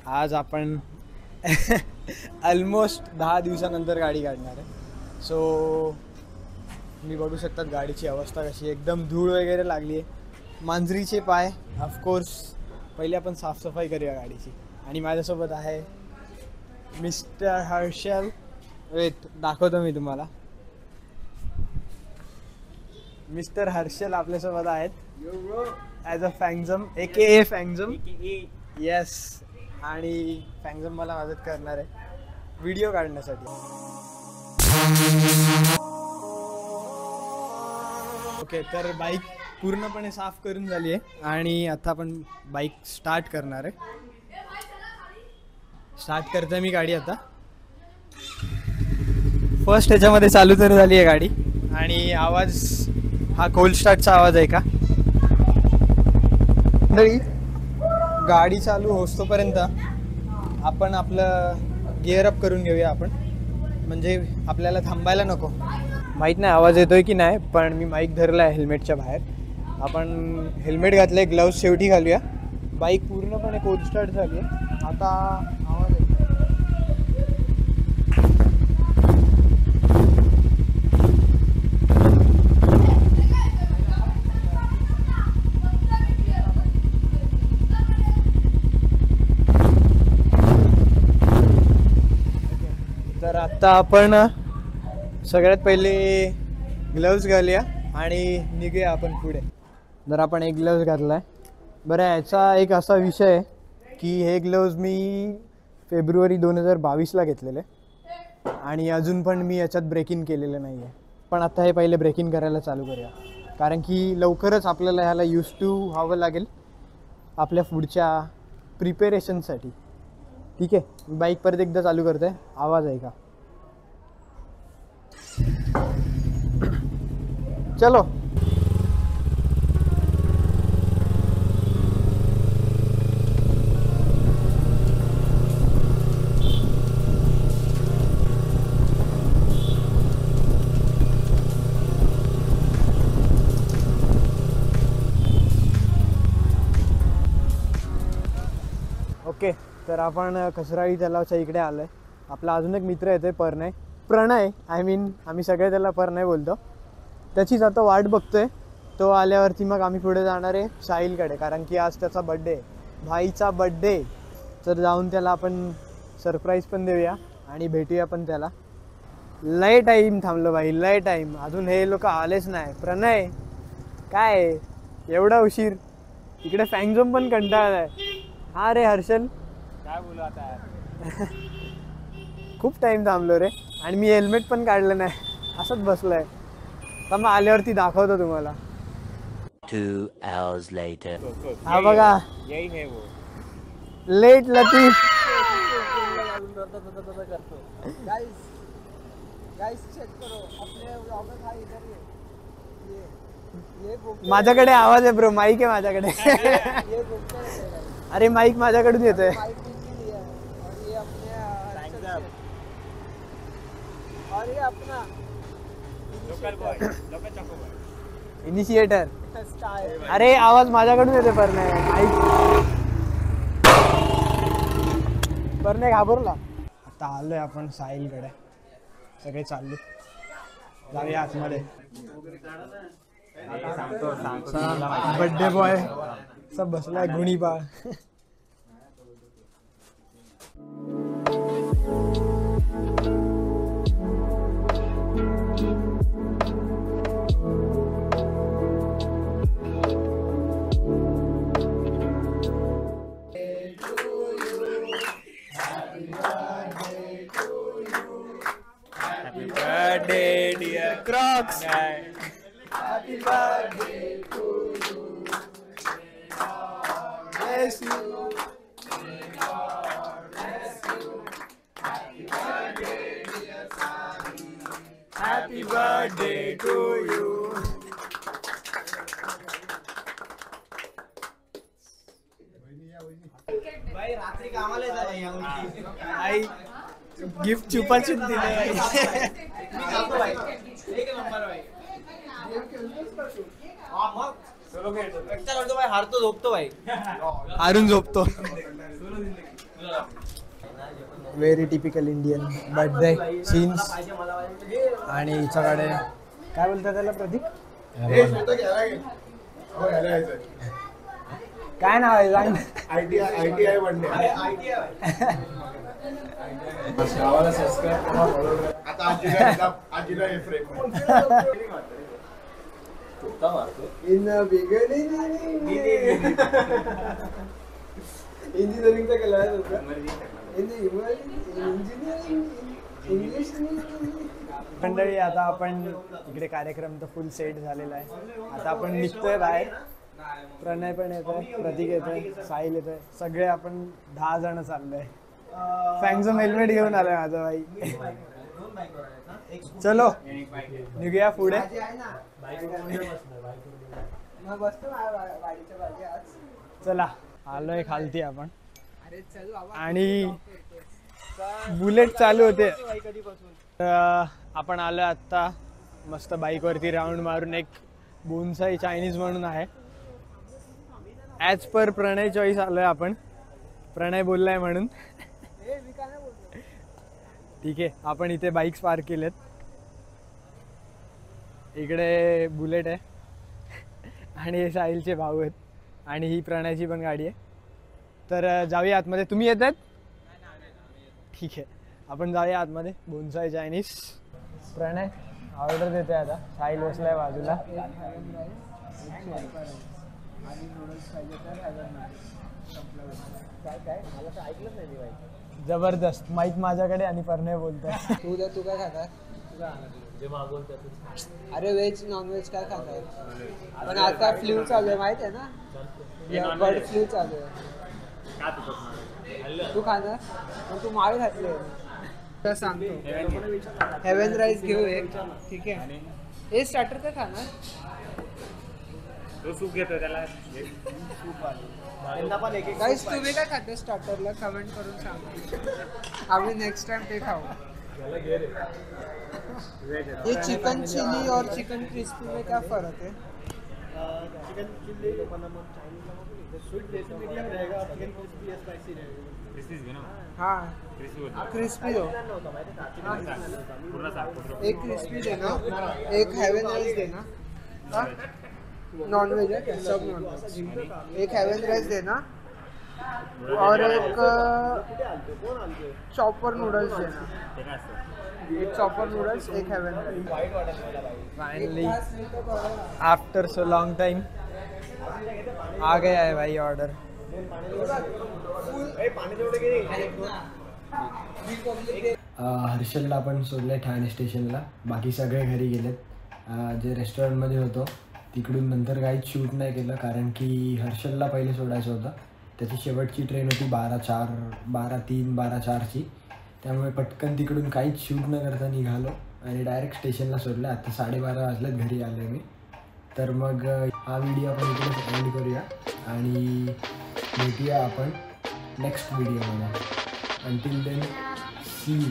आज आपण ऑलमोस्ट 10 दिवसानंतर गाडी काढणार आहे. सो मी बघू शकतात गाडीची अवस्था कशी, एकदम धूळ वगैरे लागली आहे, मांजरीचे पाय. ऑफकोर्स पहिले आपण साफसफाई करूया गाडीची. आणि माझ्यासोबत आहे मिस्टर हर्षल. वेट दाखवतो मी तुम्हाला. मिस्टर हर्षल आपल्यासोबत आहेत ॲज अ फँगझम AKA फँगझम. येस. आणि फँगझम मला मदत करणार आहे व्हिडिओ काढण्यासाठी. ओके, तर बाईक पूर्णपणे साफ करून झाली आहे आणि आता आपण बाईक स्टार्ट करणार आहे. स्टार्ट करते मी गाडी आता. फर्स्ट ह्याच्यामध्ये चालू तर झाली आहे गाडी आणि आवाज हा कोल्ड स्टार्टचा आवाज आहे का. गाडी चालू होतोपर्यंत आपण आपलं गिअर अप करून घेऊया आपण, म्हणजे आपल्याला थांबायला नको. माहीत नाही आवाज येतोय की नाही, पण मी माईक धरला आहे हेल्मेटच्या बाहेर. आपण हेल्मेट घातलं आहे, ग्लव्स शेवटी घालूया. बाईक पूर्णपणे कोल्ड स्टार्ट झाली आहे. आता आवाज येतो. तर आत्ता आपण सगळ्यात पहिले ग्लव्स घालूया आणि निघूया आपण पुढे. जर आपण एक ग्लव्स घातला आहे. बरं, याचा एक असा विषय आहे की हे ग्लव्स मी फेब्रुवारी 2022ला घेतलेले आणि अजून पण मी याच्यात ब्रेकिंग केलेलं नाही आहे. पण आता हे पहिले ब्रेकिंग करायला चालू करूया, कारण की लवकरच आपल्याला ह्याला यूज टू व्हावं लागेल आपल्या पुढच्या प्रिपेरेशनसाठी. ठीक आहे, बाईक परत एकदा चालू करते. आवाज आहे का? चलो. ओके, तर आपण कसराळी तलावच्या इकडे आलो आहे. आपला अजून एक मित्र येतो आहे प्रणय. आम्ही सगळे त्याला प्रणय बोलतो. त्याचीच आता वाट बघतोय. तो आल्यावरती मग आम्ही पुढे जाणार आहे साहिलकडे, कारण की आज त्याचा बड्डे, भाईचा बड्डे. तर जाऊन त्याला आपण सरप्राईज पण देऊया आणि भेटूया पण त्याला. लय टाईम थांबलो भाई, लय टाईम. अजून हे लोक आलेच नाही. प्रणय काय एवढा उशीर? इकडे फँगझोम पण कंटाळलाय. हा रे हर्षल, काय बोलू आता. खूप टाईम थांबलो रे. आणि मी हेल्मेट पण काढलं नाही, असंच बसलोय. तर मग आल्यावरती दाखवतो तुम्हाला. 2 hours later. हा बघा, यही है वो. लेट लतीफ. माझ्याकडे आवाज आहे ब्रो, माईक आहे माझ्याकडे. अरे माईक माझ्याकडून येतोय. इनिशिएटर. अरे आवाज माझ्याकडून येते. परने घाबरला. आता आलोय आपण साहिलकडे. सगळे चालले, जाऊया आतमध्ये. बर्थडे बॉय सब बसलाय गुणी बाळ. Happy birthday dear Crocs. Happy birthday to you. Bless you. Happy birthday dear Sami. Happy birthday to you. भाई रात्री कामाला येतात आई. गिफ्ट छुपाछुप दिले. एक नंबर भाई. हारतो झोपतो भाई. हारून झोपतो. Very typical Indian birthday scenes. आणि हिच्याकडे काय बोलतात त्याला प्रतीक? काय नाव आहे सांग. ITI बनणे. गावाला सबस्क्राईब करा. आता आजीला हे फ्रेम इंजिनिअरिंगचा केला मंडळी. आता आपण इकडे कार्यक्रम तर फुल सेट झालेला आहे. आता आपण निघतोय बाहेर. प्रणय पण येतोय, प्रतीक येतोय, साहिल येतोय. सगळे आपण 10 जण चाललोय. फॅंगचं हेल्मेट घेऊन आलोय माझा भाई. चलो निघूया पुढे. चला आलोय खालती आपण. आणि बुलेट चालू होते. आपण आलोय आत्ता मस्त बाईकवरती राऊंड मारून. एक बोनसाई चायनीज म्हणून आहे. ॲज पर प्रणय चॉईस आलोय आपण. प्रणय बोललाय म्हणून. ठीक आहे. आपण इथे बाईक्स पार्क केलेत. इकडे बुलेट आहे आणि हे साहिलचे भाऊ आहेत. आणि ही प्रणयची पण गाडी आहे. तर जाऊया आतमध्ये. तुम्ही येत आहेत? ठीक आहे, आपण जाऊया आतमध्ये. Bonsai Chinese. प्रणय ऑर्डर देते आता. साहिल बसलाय बाजूला. जबरदस्त. माईक माझ्याकडे आणि प्रणय बोलतोय. तू काय खाणार? अरे व्हेज नॉन व्हेज काय खाणार? पण आता फ्लू चालू आहे माहित आहे ना. बर्ड फ्लू चालू आहे. तू खाणार? पण तू माळ घातले तर सांगतो. हेवन राईस घेऊ एक. ठीक आहे. हे स्टार्टर काय खाणार? तो सूप घेतो त्याला. गाईस तुम्ही काय खाते स्टार्टरला? कमेंट करून सांगा. आम्ही नेक्स्ट टाइम ते खाऊ. ये चिकन चिली और चिकन क्रिस्पी में क्या फर्क है? चिकन चिल्ली स्वीट मीडियम रहेगा और चिकन क्रिस्पी स्पाइसी रहेगा. हाँ क्रिस्पी दो. एक क्रिस्पी देना, एक हेवन राइस देना. नॉन वेज है क्या? सब नॉन वेज. एक हेवन राइस देना और एक चॉपर नूडल्स देना. एक चॉपर नूडल्स, एक heaven rice. Finally after so long time आ गया है भाई ऑर्डर. हर्षलला आपण सोडलं आहे ठाणे स्टेशनला. बाकी सगळे घरी गेलेत. जे रेस्टॉरंटमध्ये होतो तिकडून नंतर काहीच शूट नाही केलं, कारण की हर्षलला पहिले सोडायचं होतं. त्याची शेवटची ट्रेन होती 12:04ची. त्यामुळे पटकन तिकडून काहीच शूट न करता निघालो आणि डायरेक्ट स्टेशनला सोडलं. आता 12:30 वाजल्यात घरी आलो मी. तर मग हा व्हिडिओ आपण इकडे एंड करूया आणि भेटूया आपण नेक्स्ट व्हिडिओमध्ये. Until then see you.